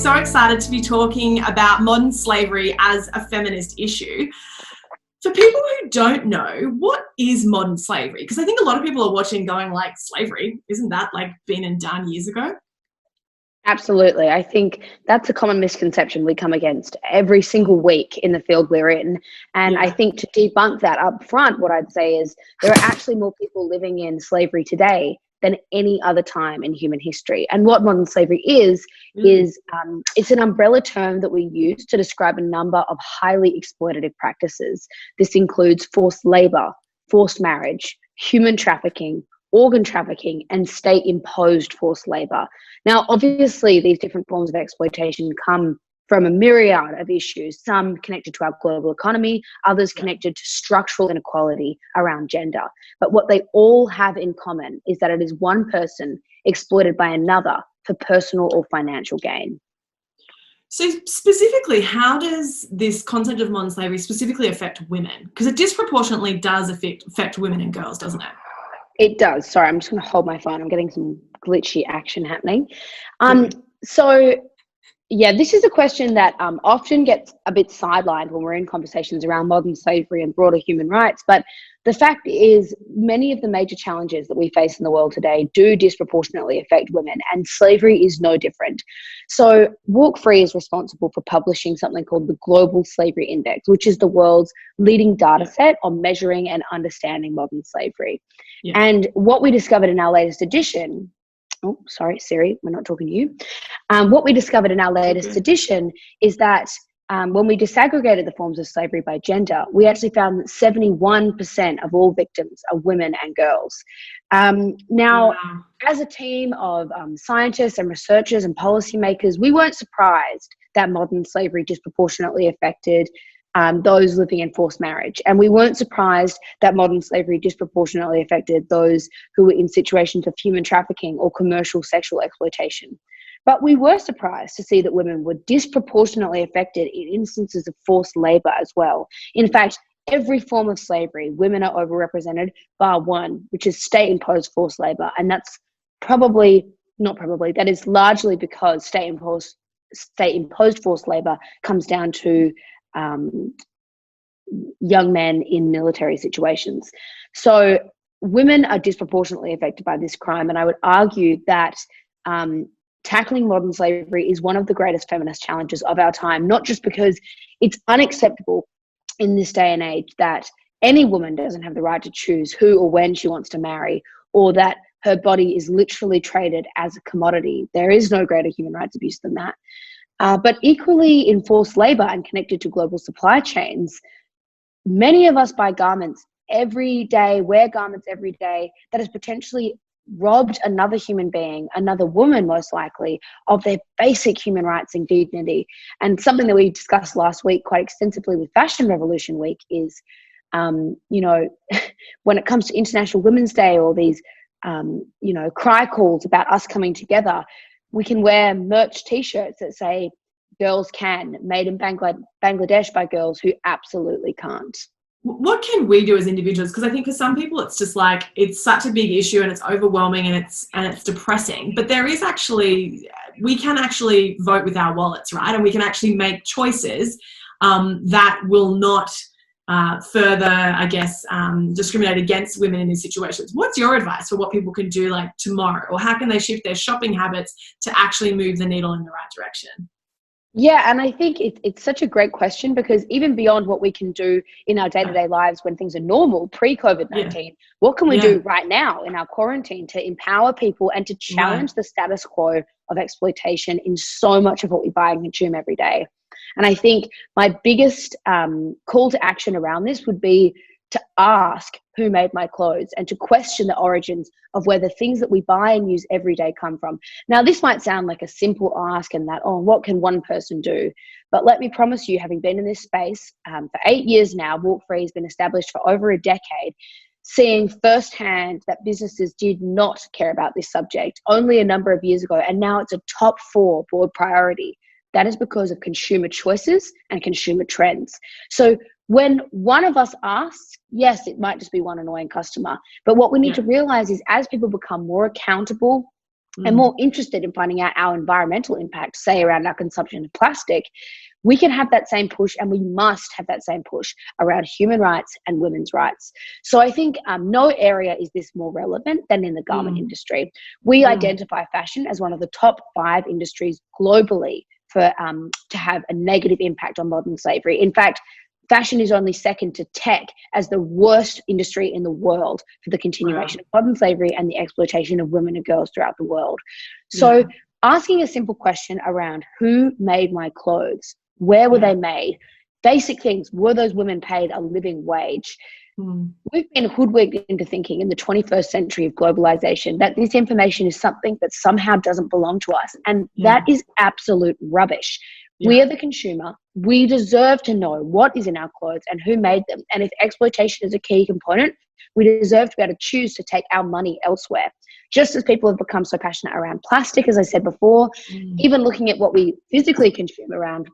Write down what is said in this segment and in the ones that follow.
so excited to be talking about modern slavery as a feminist issue. For people who don't know, what is modern slavery? Because I think a lot of people are watching going like, slavery, isn't that like been and done years ago? Absolutely. I think that's a common misconception we come against every single week in the field we're in. And I think to debunk that up front, what I'd say is there are actually more people living in slavery today than any other time in human history. And what modern slavery is it's an umbrella term that we use to describe a number of highly exploitative practices. This includes forced labor, forced marriage, human trafficking, organ trafficking, and state-imposed forced labor. Now, obviously, these different forms of exploitation come from a myriad of issues, some connected to our global economy, others connected to structural inequality around gender. But what they all have in common is that it is one person exploited by another for personal or financial gain. So specifically, how does this concept of modern slavery specifically affect women? Because it disproportionately does affect women and girls, doesn't it? It does. Sorry, I'm just going to hold my phone. I'm getting some glitchy action happening. Yeah, this is a question that often gets a bit sidelined when we're in conversations around modern slavery and broader human rights. But the fact is, many of the major challenges that we face in the world today do disproportionately affect women, and slavery is no different. So Walk Free is responsible for publishing something called the Global Slavery Index, which is the world's leading data set on measuring and understanding modern slavery. Yeah. And what we discovered in our latest edition, oh, sorry, Siri, we're not talking to you. What we discovered in our latest edition is that when we disaggregated the forms of slavery by gender, we actually found that 71% of all victims are women and girls. Now, as a team of scientists and researchers and policymakers, we weren't surprised that modern slavery disproportionately affected those living in forced marriage. And we weren't surprised that modern slavery disproportionately affected those who were in situations of human trafficking or commercial sexual exploitation. But we were surprised to see that women were disproportionately affected in instances of forced labor as well. In fact, every form of slavery, women are overrepresented, bar one, which is state-imposed forced labor. And that's that is largely because state-imposed forced labor comes down to young men in military situations. So women are disproportionately affected by this crime. And I would argue that tackling modern slavery is one of the greatest feminist challenges of our time, not just because it's unacceptable in this day and age that any woman doesn't have the right to choose who or when she wants to marry, or that her body is literally traded as a commodity. There is no greater human rights abuse than that. But equally in forced labor and connected to global supply chains, many of us buy garments every day, wear garments every day that has potentially robbed another human being, another woman most likely, of their basic human rights and dignity. And something that we discussed last week quite extensively with Fashion Revolution Week is, when it comes to International Women's Day or these, cry calls about us coming together, we can wear merch t-shirts that say girls can, made in Bangladesh by girls who absolutely can't. What can we do as individuals? Because I think for some people it's just like, it's such a big issue and it's overwhelming and it's depressing. But there is actually, we can actually vote with our wallets, right? And we can actually make choices that will not further, I guess, discriminate against women in these situations. What's your advice for what people can do like tomorrow? Or how can they shift their shopping habits to actually move the needle in the right direction? Yeah, and I think it's such a great question, because even beyond what we can do in our day-to-day lives when things are normal, pre-COVID-19, what can we do right now in our quarantine to empower people and to challenge the status quo of exploitation in so much of what we buy and consume every day? And I think my biggest call to action around this would be to ask who made my clothes and to question the origins of where the things that we buy and use every day come from. Now, this might sound like a simple ask and that, what can one person do? But let me promise you, having been in this space for 8 years now, Walk Free has been established for over a decade, seeing firsthand that businesses did not care about this subject only a number of years ago, and now it's a top 4 board priority. That is because of consumer choices and consumer trends. So when one of us asks, yes, it might just be one annoying customer. But what we need to realize is as people become more accountable and more interested in finding out our environmental impact, say around our consumption of plastic, we can have that same push, and we must have that same push around human rights and women's rights. So I think no area is this more relevant than in the garment industry. We identify fashion as one of the top 5 industries globally for to have a negative impact on modern slavery. In fact, fashion is only second to tech as the worst industry in the world for the continuation of modern slavery and the exploitation of women and girls throughout the world. So asking a simple question around who made my clothes, where were they made, basic things, were those women paid a living wage? We've been hoodwinked into thinking in the 21st century of globalization that this information is something that somehow doesn't belong to us. And that is absolute rubbish. We are the consumer. We deserve to know what is in our clothes and who made them. And if exploitation is a key component, we deserve to be able to choose to take our money elsewhere. Just as people have become so passionate around plastic, as I said before, even looking at what we physically consume around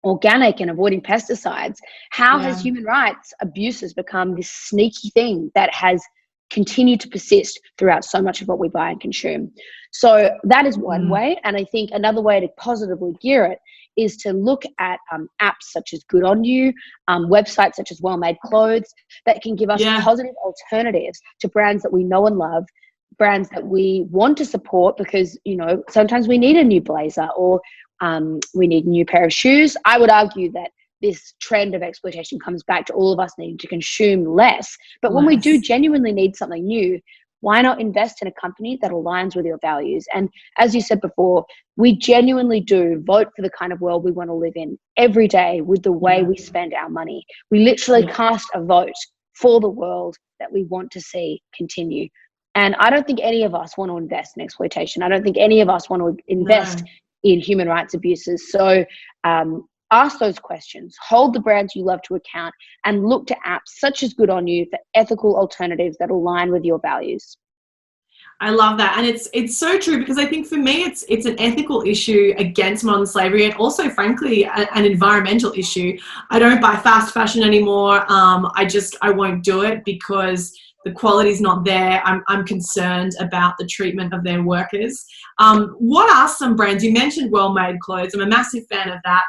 organic and avoiding pesticides, how has human rights abuses become this sneaky thing that has continued to persist throughout so much of what we buy and consume? So that is one way. And I think another way to positively gear it is to look at apps such as Good On You, websites such as Well Made Clothes that can give us positive alternatives to brands that we know and love, brands that we want to support because, you know, sometimes we need a new blazer or we need a new pair of shoes. I would argue that this trend of exploitation comes back to all of us needing to consume less. But when we do genuinely need something new, why not invest in a company that aligns with your values? And as you said before, we genuinely do vote for the kind of world we want to live in every day with the way we spend our money. We literally cast a vote for the world that we want to see continue. And I don't think any of us want to invest in exploitation. I don't think any of us want to invest in human rights abuses. So ask those questions, hold the brands you love to account, and look to apps such as Good On You for ethical alternatives that align with your values. I love that. And it's so true, because I think for me, it's an ethical issue against modern slavery, and also, frankly, an environmental issue. I don't buy fast fashion anymore. I won't do it because the quality's not there. I'm concerned about the treatment of their workers. What are some brands? You mentioned Well Made Clothes. I'm a massive fan of that.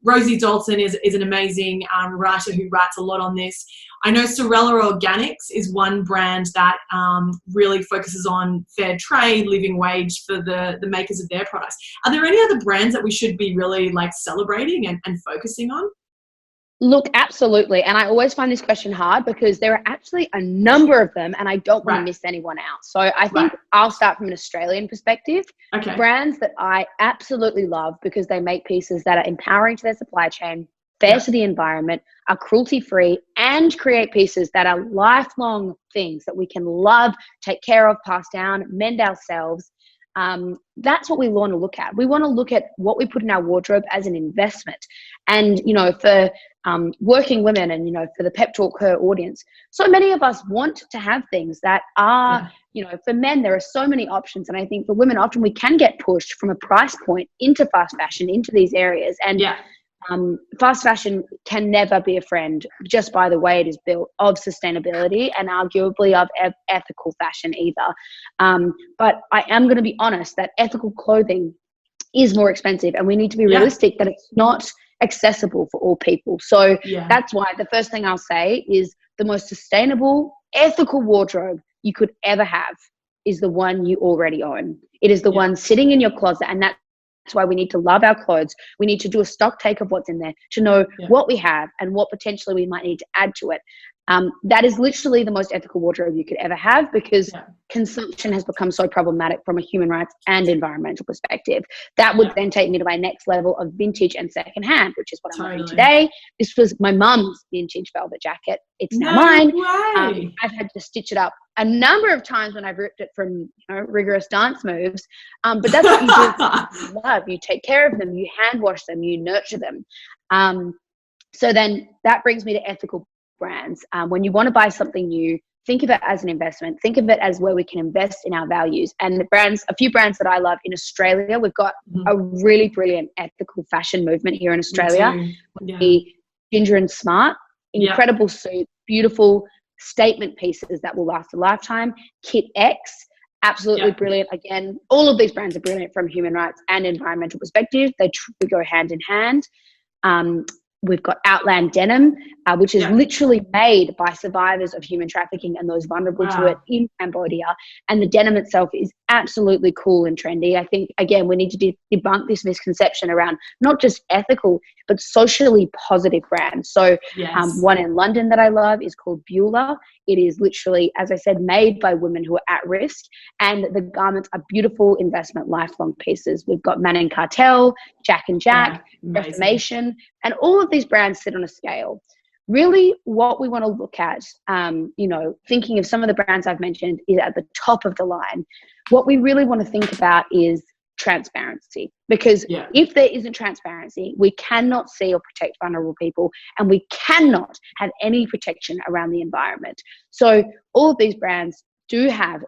Rosie Dalton is an amazing writer who writes a lot on this. I know Sorella Organics is one brand that really focuses on fair trade, living wage for the makers of their products. Are there any other brands that we should be really celebrating and focusing on? Look, absolutely. And I always find this question hard because there are actually a number of them and I don't want to miss anyone out. So I think I'll start from an Australian perspective. Okay. Brands that I absolutely love because they make pieces that are empowering to their supply chain, fair to the environment, are cruelty-free, and create pieces that are lifelong things that we can love, take care of, pass down, mend ourselves. That's what we want to look at. We want to look at what we put in our wardrobe as an investment. And, for working women and, for the PepTalkHer audience, so many of us want to have things that are, for men, there are so many options. And I think for women, often we can get pushed from a price point into fast fashion, into these areas. And fast fashion can never be a friend just by the way it is built of sustainability and arguably of ethical fashion either. But I am going to be honest that ethical clothing is more expensive, and we need to be realistic that it's not accessible for all people. So that's why the first thing I'll say is the most sustainable, ethical wardrobe you could ever have is the one you already own. It is the one sitting in your closet, and that's why we need to love our clothes. We need to do a stock take of what's in there to know what we have and what potentially we might need to add to it. That is literally the most ethical wardrobe you could ever have, because consumption has become so problematic from a human rights and environmental perspective. That would then take me to my next level of vintage and secondhand, which is what I'm wearing today. This was my mum's vintage velvet jacket. It's now mine. I've had to stitch it up a number of times when I've ripped it from rigorous dance moves. But that's what you do. You love. You take care of them. You hand wash them. You nurture them. So then that brings me to ethical brands. When you want to buy something new, think of it as an investment. Think of it as where we can invest in our values. And a few brands that I love in Australia, we've got a really brilliant ethical fashion movement here in Australia. Ginger and Smart, incredible suits, beautiful statement pieces that will last a lifetime. Kit X, Absolutely brilliant. Again, all of these brands are brilliant from human rights and environmental perspective. They go hand in hand. We've got Outland Denim, which is literally made by survivors of human trafficking and those vulnerable to it in Cambodia. And the denim itself is absolutely cool and trendy. I think, again, we need to debunk this misconception around not just ethical, but socially positive brands. So one in London that I love is called Beulah. It is literally, as I said, made by women who are at risk. And the garments are beautiful investment, lifelong pieces. We've got Man and Cartel, Jack and Jack, Reformation, and all of these brands sit on a scale. Really, what we want to look at, thinking of some of the brands I've mentioned is at the top of the line. What we really want to think about is transparency, because if there isn't transparency, we cannot see or protect vulnerable people, and we cannot have any protection around the environment. So all of these brands do have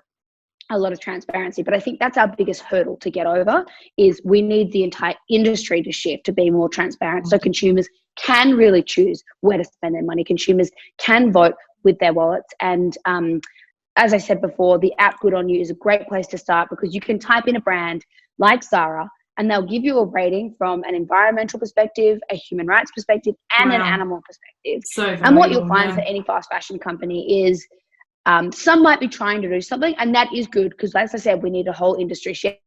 a lot of transparency, but I think that's our biggest hurdle to get over, is we need the entire industry to shift to be more transparent, so consumers can really choose where to spend their money. Consumers can vote with their wallets. And as I said before, the app Good On You is a great place to start, because you can type in a brand like Zara and they'll give you a rating from an environmental perspective, a human rights perspective, and an animal perspective. And what you'll find for any fast fashion company is some might be trying to do something, and that is good, because as I said, we need a whole industry shift,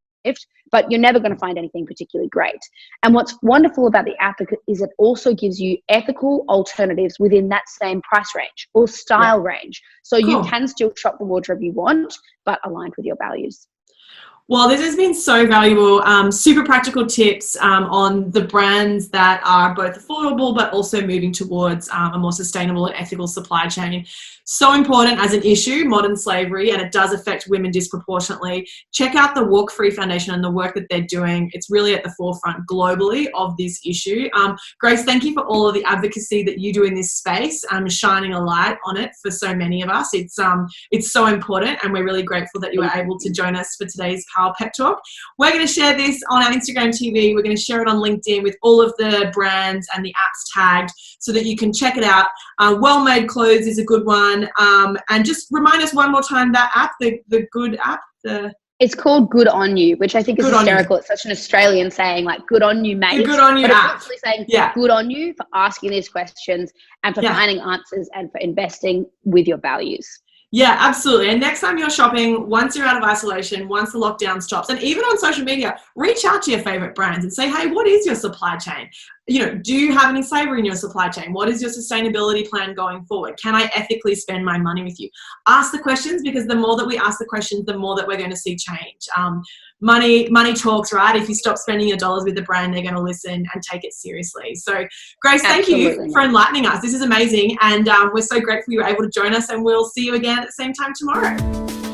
but you're never going to find anything particularly great. And what's wonderful about the app is it also gives you ethical alternatives within that same price range or style range. So you can still shop the wardrobe you want, but aligned with your values. Well, this has been so valuable, super practical tips on the brands that are both affordable but also moving towards a more sustainable and ethical supply chain. So important as an issue, modern slavery, and it does affect women disproportionately. Check out the Walk Free Foundation and the work that they're doing. It's really at the forefront globally of this issue. Grace, thank you for all of the advocacy that you do in this space, shining a light on it for so many of us. It's so important, and we're really grateful that you were able to join us for today's Power Pep Talk. We're going to share this on our Instagram TV. We're going to share it on LinkedIn with all of the brands and the apps tagged so that you can check it out. Well Made Clothes is a good one. And just remind us one more time, that app, the Good app. It's called Good On You, which I think is hysterical. It's such an Australian saying, like, good on you, mate. The Good On You app. It's actually saying good on you for asking these questions and for finding answers and for investing with your values. Yeah, absolutely. And next time you're shopping, once you're out of isolation, once the lockdown stops, and even on social media, reach out to your favorite brands and say, hey, what is your supply chain? Do you have any slavery in your supply chain? What is your sustainability plan going forward? Can I ethically spend my money with you? Ask the questions, because the more that we ask the questions, the more that we're going to see change. Money talks, right? If you stop spending your dollars with the brand, they're going to listen and take it seriously. So, Grace, thank you for enlightening us. This is amazing. And we're so grateful you were able to join us, and we'll see you again at the same time tomorrow.